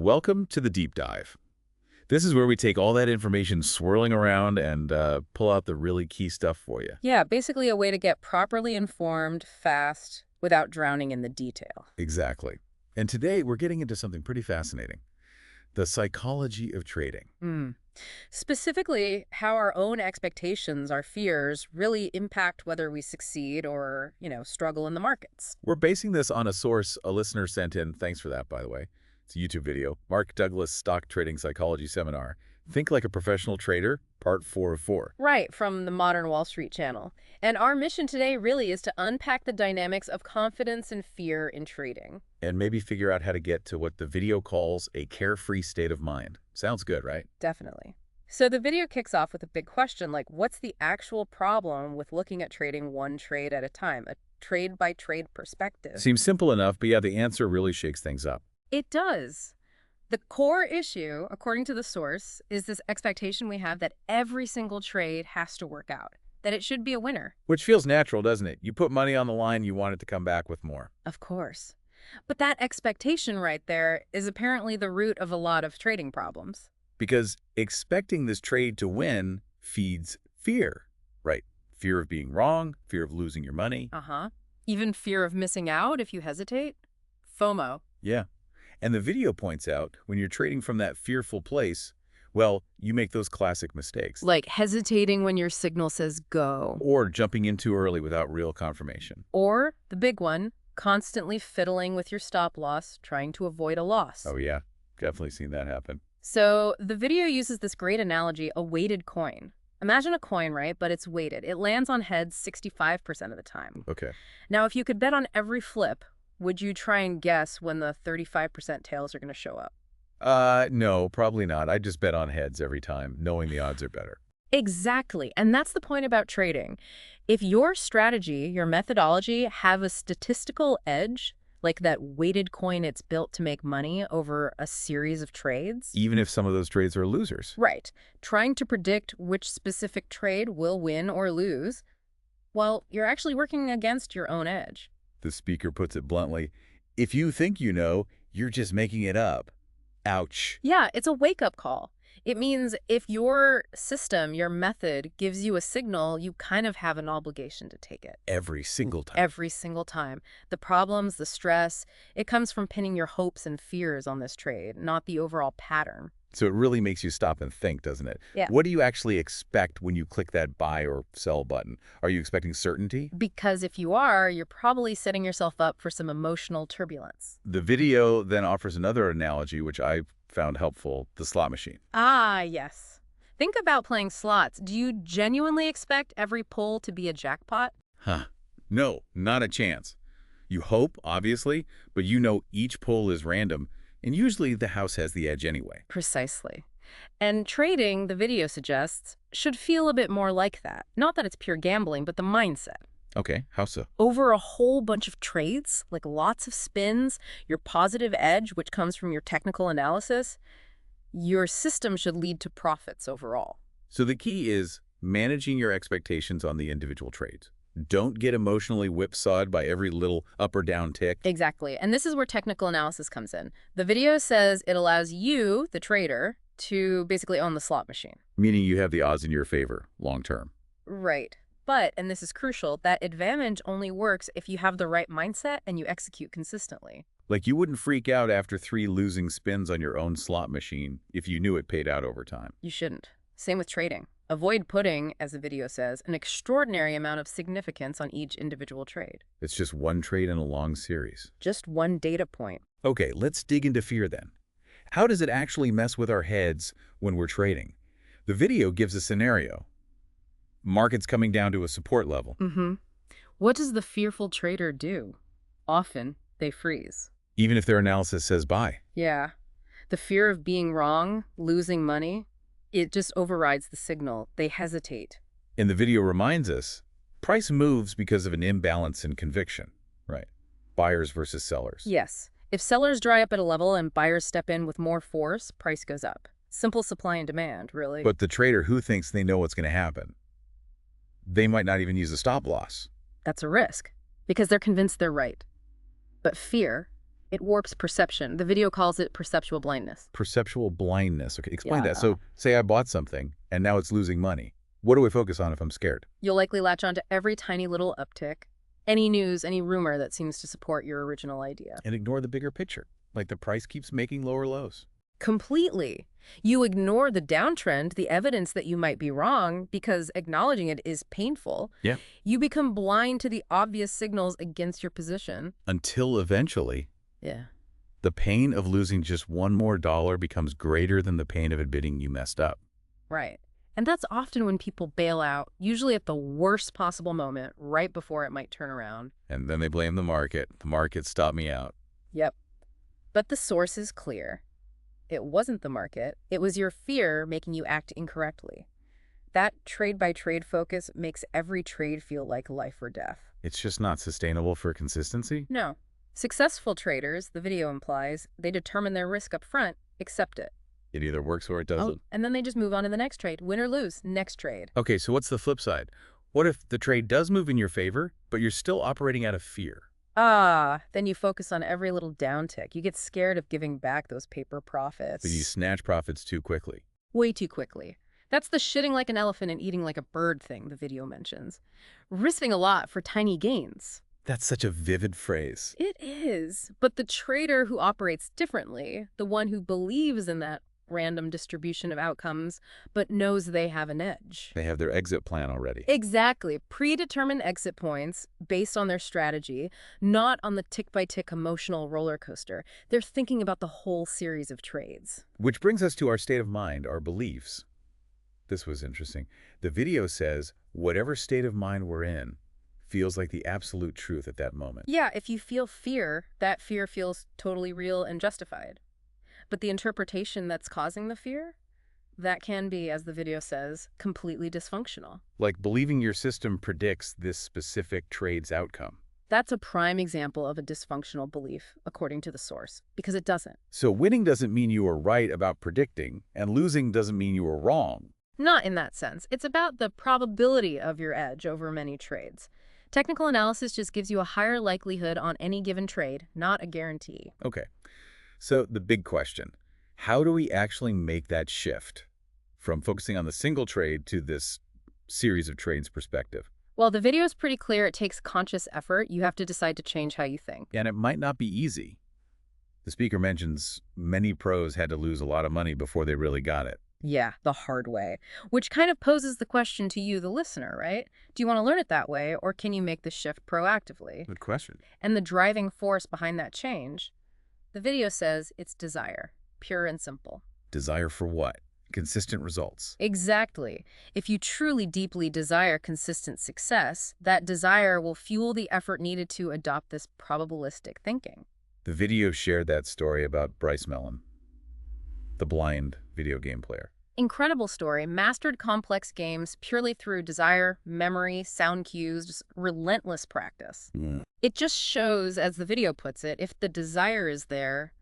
Welcome to the deep dive. This is where we take all that information swirling around and pull out the really key stuff for you. Yeah, basically a way to get properly informed, fast, without drowning in the detail. Exactly. And today we're getting into something pretty fascinating. The psychology of trading. Mm. Specifically, how our own expectations, our fears, really impact whether we succeed or, struggle in the markets. We're basing this on a source a listener sent in. Thanks for that, by the way. It's a YouTube video. Mark Douglas Stock Trading Psychology Seminar. Think Like a Professional Trader, Part 4 of 4. Right, from the Modern Wall Street channel. And our mission today really is to unpack the dynamics of confidence and fear in trading. And maybe figure out how to get to what the video calls a carefree state of mind. Sounds good, right? Definitely. So the video kicks off with a big question, like what's the actual problem with looking at trading one trade at a time, a trade-by-trade perspective? Seems simple enough, but yeah, the answer really shakes things up. It does. The core issue, according to the source, is this expectation we have that every single trade has to work out, that it should be a winner. Which feels natural, doesn't it? You put money on the line, you want it to come back with more. Of course. But that expectation right there is apparently the root of a lot of trading problems. Because expecting this trade to win feeds fear, right? Fear of being wrong, fear of losing your money. Even fear of missing out if you hesitate. FOMO. Yeah. And the video points out, when you're trading from that fearful place, well, you make those classic mistakes. Like hesitating when your signal says go. Or jumping in too early without real confirmation. Or, the big one, constantly fiddling with your stop loss, trying to avoid a loss. Oh yeah, definitely seen that happen. So the video uses this great analogy, a weighted coin. Imagine a coin, right? But it's weighted. It lands on heads 65% of the time. Okay. Now, if you could bet on every flip, would you try and guess when the 35% tails are going to show up? No, probably not. I just bet on heads every time, knowing the odds are better. Exactly. And that's the point about trading. If your strategy, your methodology have a statistical edge, like that weighted coin it's built to make money over a series of trades. Even if some of those trades are losers. Right. Trying to predict which specific trade will win or lose, well, you're actually working against your own edge. The speaker puts it bluntly, if you think you know, you're just making it up. Ouch. Yeah, it's a wake-up call. It means if your system, your method, gives you a signal, you kind of have an obligation to take it. Every single time. Every single time. The problems, the stress, it comes from pinning your hopes and fears on this trade, not the overall pattern. So it really makes you stop and think, doesn't it? Yeah. What do you actually expect when you click that buy or sell button? Are you expecting certainty? Because if you are, you're probably setting yourself up for some emotional turbulence. The video then offers another analogy, which I found helpful, the slot machine. Ah, yes. Think about playing slots. Do you genuinely expect every pull to be a jackpot? No, not a chance. You hope, obviously, but you know each pull is random, and usually the house has the edge anyway. Precisely. And trading, the video suggests, should feel a bit more like that. Not that it's pure gambling, but the mindset. Okay, how so? Over a whole bunch of trades, like lots of spins, your positive edge, which comes from your technical analysis, your system should lead to profits overall. So the key is managing your expectations on the individual trades. Don't get emotionally whipsawed by every little up or down tick. Exactly. And this is where technical analysis comes in. The video says it allows you, the trader, to basically own the slot machine. Meaning you have the odds in your favor, long term. Right. But, and this is crucial, that advantage only works if you have the right mindset and you execute consistently. Like you wouldn't freak out after 3 losing spins on your own slot machine if you knew it paid out over time. You shouldn't. Same with trading. Avoid putting, as the video says, an extraordinary amount of significance on each individual trade. It's just one trade in a long series. Just one data point. Okay, let's dig into fear then. How does it actually mess with our heads when we're trading? The video gives a scenario. Market's coming down to a support level. What does the fearful trader do? Often, they freeze. Even if their analysis says buy. Yeah. The fear of being wrong, losing money, it just overrides the signal. They hesitate. And the video reminds us, price moves because of an imbalance in conviction, right? Buyers versus sellers. Yes. If sellers dry up at a level and buyers step in with more force, price goes up. Simple supply and demand, really. But the trader who thinks they know what's going to happen, they might not even use a stop loss. That's a risk, because they're convinced they're right. But fear, It warps perception. The video calls it perceptual blindness. Perceptual blindness. Okay, explain that. Yeah. So say I bought something and now it's losing money. What do I focus on if I'm scared? You'll likely latch onto every tiny little uptick, any news, any rumor that seems to support your original idea. And ignore the bigger picture, like the price keeps making lower lows. Completely. You ignore the downtrend, the evidence that you might be wrong, because acknowledging it is painful. Yeah. You become blind to the obvious signals against your position. Until eventually, Yeah. the pain of losing just one more dollar becomes greater than the pain of admitting you messed up. Right. And that's often when people bail out, usually at the worst possible moment, right before it might turn around. And then they blame the market. The market stopped me out. Yep. But the source is clear. It wasn't the market. It was your fear making you act incorrectly. That trade-by-trade focus makes every trade feel like life or death. It's just not sustainable for consistency? No. Successful traders, the video implies, they determine their risk up front, accept it. It either works or it doesn't. And then they just move on to the next trade. Win or lose, next trade. Okay, so what's the flip side? What if the trade does move in your favor, but you're still operating out of fear? Then you focus on every little downtick. You get scared of giving back those paper profits. But you snatch profits too quickly. Way too quickly. That's the shitting like an elephant and eating like a bird thing the video mentions. Risking a lot for tiny gains. That's such a vivid phrase. It is. But the trader who operates differently, the one who believes in that random distribution of outcomes, but knows they have an edge. They have their exit plan already. Exactly. Predetermined exit points based on their strategy, not on the tick-by-tick emotional roller coaster. They're thinking about the whole series of trades. Which brings us to our state of mind, our beliefs. This was interesting. The video says, whatever state of mind we're in feels like the absolute truth at that moment. Yeah, if you feel fear, that fear feels totally real and justified. But the interpretation that's causing the fear, that can be, as the video says, completely dysfunctional. Like believing your system predicts this specific trade's outcome. That's a prime example of a dysfunctional belief, according to the source, because it doesn't. So winning doesn't mean you were right about predicting, and losing doesn't mean you were wrong. Not in that sense. It's about the probability of your edge over many trades. Technical analysis just gives you a higher likelihood on any given trade, not a guarantee. Okay. So the big question, how do we actually make that shift from focusing on the single trade to this series of trades perspective? Well, the video is pretty clear. It takes conscious effort. You have to decide to change how you think. And it might not be easy. The speaker mentions many pros had to lose a lot of money before they really got it. Yeah, the hard way. Which kind of poses the question to you, the listener, right? Do you want to learn it that way, or can you make the shift proactively? Good question. And the driving force behind that change? The video says it's desire, pure and simple. Desire for what? Consistent results. Exactly. If you truly deeply desire consistent success, that desire will fuel the effort needed to adopt this probabilistic thinking. The video shared that story about Bryce Mellon, the blind video game player. Incredible story, mastered complex games purely through desire, memory, sound cues, just relentless practice. It just shows, as the video puts it, if the desire is there,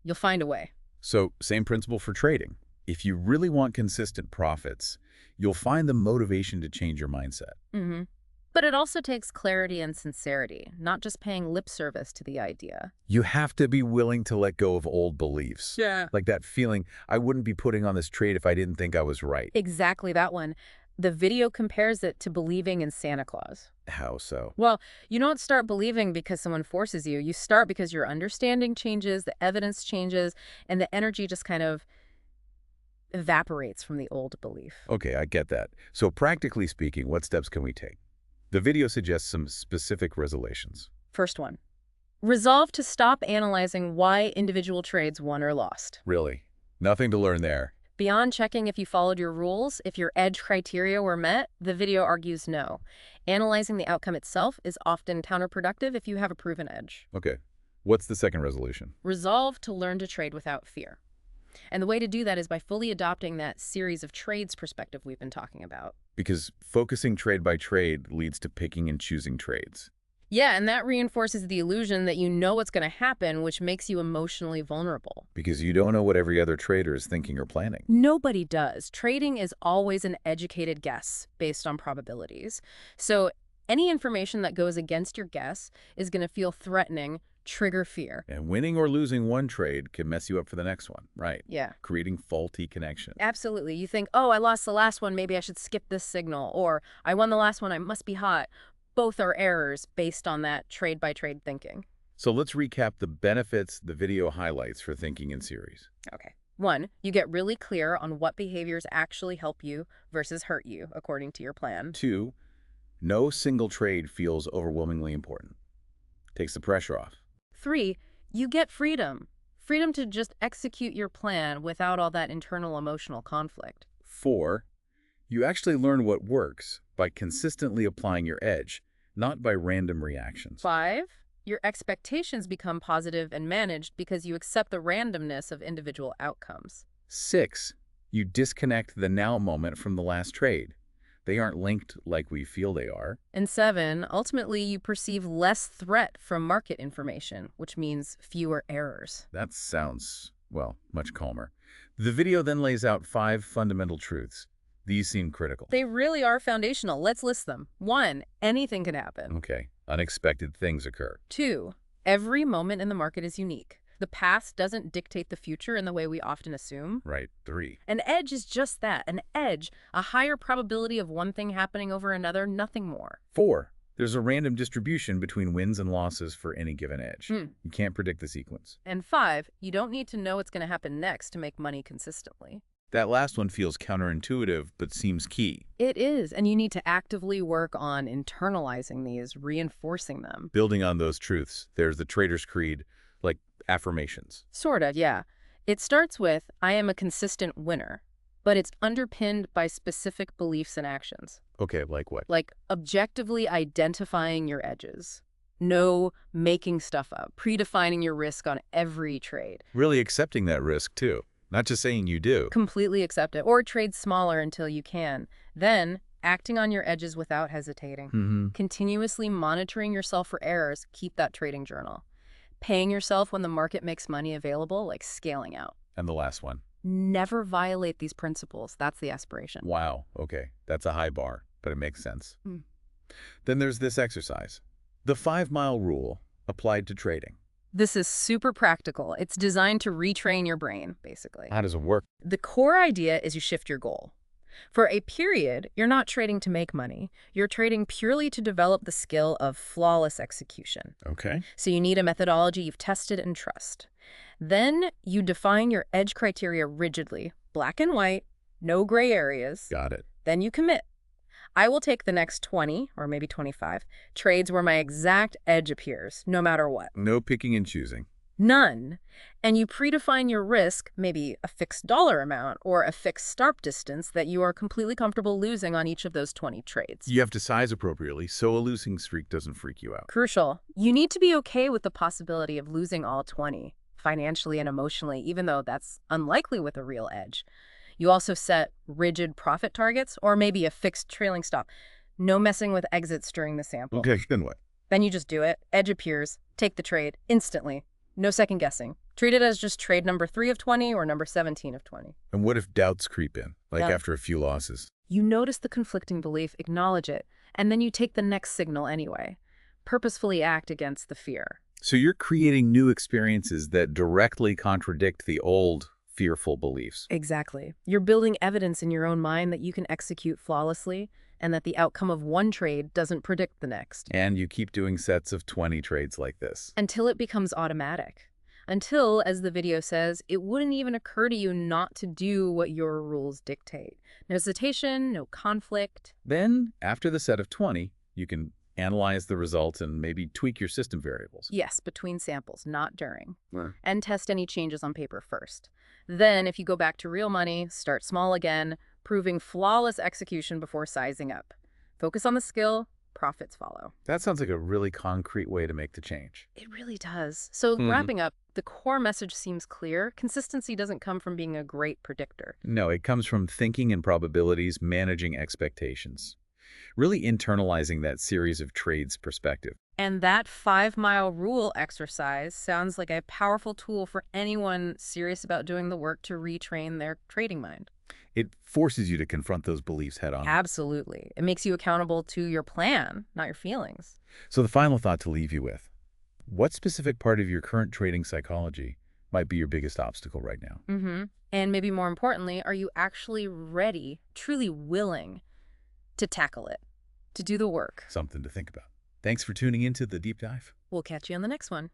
you'll find a way. So, same principle for trading. If you really want consistent profits, you'll find the motivation to change your mindset. But it also takes clarity and sincerity, not just paying lip service to the idea. You have to be willing to let go of old beliefs. Yeah. Like that feeling, I wouldn't be putting on this trade if I didn't think I was right. Exactly that one. The video compares it to believing in Santa Claus. How so? Well, you don't start believing because someone forces you. You start because your understanding changes, the evidence changes, and the energy just kind of evaporates from the old belief. Okay, I get that. So practically speaking, what steps can we take? The video suggests some specific resolutions. First one. Resolve to stop analyzing why individual trades won or lost. Really? Nothing to learn there. Beyond checking if you followed your rules, if your edge criteria were met, the video argues no. Analyzing the outcome itself is often counterproductive if you have a proven edge. Okay. What's the second resolution? Resolve to learn to trade without fear. And the way to do that is by fully adopting that series of trades perspective we've been talking about. Because focusing trade by trade leads to picking and choosing trades. Yeah, and that reinforces the illusion that you know what's going to happen, which makes you emotionally vulnerable. Because you don't know what every other trader is thinking or planning. Nobody does. Trading is always an educated guess based on probabilities. So any information that goes against your guess is going to feel threatening trigger fear. And winning or losing one trade can mess you up for the next one, right? Yeah. Creating faulty connections. Absolutely. You think, oh, I lost the last one, maybe I should skip this signal. Or I won the last one, I must be hot. Both are errors based on that trade-by-trade thinking. So let's recap the benefits the video highlights for thinking in series. Okay. 1, you get really clear on what behaviors actually help you versus hurt you, according to your plan. 2, no single trade feels overwhelmingly important. Takes the pressure off. 3, you get freedom. Freedom to just execute your plan without all that internal emotional conflict. 4, you actually learn what works by consistently applying your edge, not by random reactions. 5, your expectations become positive and managed because you accept the randomness of individual outcomes. 6, you disconnect the now moment from the last trade. They aren't linked like we feel they are. And 7, ultimately you perceive less threat from market information, which means fewer errors. That sounds, well, much calmer. The video then lays out 5 fundamental truths. These seem critical. They really are foundational. Let's list them. 1, anything can happen. Okay, unexpected things occur. 2, every moment in the market is unique. The past doesn't dictate the future in the way we often assume. Right. 3, An edge is just that, an edge, a higher probability of one thing happening over another, nothing more. 4, there's a random distribution between wins and losses for any given edge. You can't predict the sequence. And 5, you don't need to know what's going to happen next to make money consistently. That last one feels counterintuitive, but seems key. It is, and you need to actively work on internalizing these, reinforcing them. Building on those truths, there's the trader's creed, like affirmations. Sort of, yeah. It starts with, I am a consistent winner, but it's underpinned by specific beliefs and actions. Okay, like what? Like objectively identifying your edges. No making stuff up, predefining your risk on every trade. Really accepting that risk, too. Not just saying you do. Completely accept it, or trade smaller until you can. Then, acting on your edges without hesitating. Continuously monitoring yourself for errors, keep that trading journal. Paying yourself when the market makes money available, like scaling out. And the last one. Never violate these principles. That's the aspiration. Wow, okay. That's a high bar, but it makes sense. Then there's this exercise. The 5-mile rule applied to trading. This is super practical. It's designed to retrain your brain, basically. How does it work? The core idea is you shift your goal. For a period, you're not trading to make money. You're trading purely to develop the skill of flawless execution. Okay. So you need a methodology you've tested and trust. Then you define your edge criteria rigidly, black and white, no gray areas. Got it. Then you commit. I will take the next 20, or maybe 25, trades where my exact edge appears, no matter what. No picking and choosing. None. And you predefine your risk, maybe a fixed dollar amount or a fixed stop distance that you are completely comfortable losing on each of those 20 trades. You have to size appropriately so a losing streak doesn't freak you out. Crucial. You need to be okay with the possibility of losing all 20, financially and emotionally, even though that's unlikely with a real edge. You also set rigid profit targets or maybe a fixed trailing stop. No messing with exits during the sample. Okay, then what? Then you just do it. Edge appears. Take the trade instantly. No second guessing. Treat it as just trade number 3 of 20 or number 17 of 20. And what if doubts creep in, like Yeah. after a few losses? You notice the conflicting belief, acknowledge it, and then you take the next signal anyway. Purposefully act against the fear. So you're creating new experiences that directly contradict the old, fearful beliefs. Exactly. You're building evidence in your own mind that you can execute flawlessly and that the outcome of one trade doesn't predict the next. And you keep doing sets of 20 trades like this. Until it becomes automatic. Until, as the video says, it wouldn't even occur to you not to do what your rules dictate. No hesitation, no conflict. Then, after the set of 20, you can analyze the results and maybe tweak your system variables. Yes, between samples, not during. Right. And test any changes on paper first. Then, if you go back to real money, start small again, proving flawless execution before sizing up. Focus on the skill, profits follow. That sounds like a really concrete way to make the change. It really does. So wrapping up, the core message seems clear. Consistency doesn't come from being a great predictor. No, it comes from thinking in probabilities, managing expectations. Really internalizing that series of trades perspective. And that 5-mile rule exercise sounds like a powerful tool for anyone serious about doing the work to retrain their trading mind. It forces you to confront those beliefs head on. Absolutely. It makes you accountable to your plan, not your feelings. So the final thought to leave you with. What specific part of your current trading psychology might be your biggest obstacle right now? And maybe more importantly, are you actually ready, truly willing to tackle it, to do the work? Something to think about. Thanks for tuning into the deep dive. We'll catch you on the next one.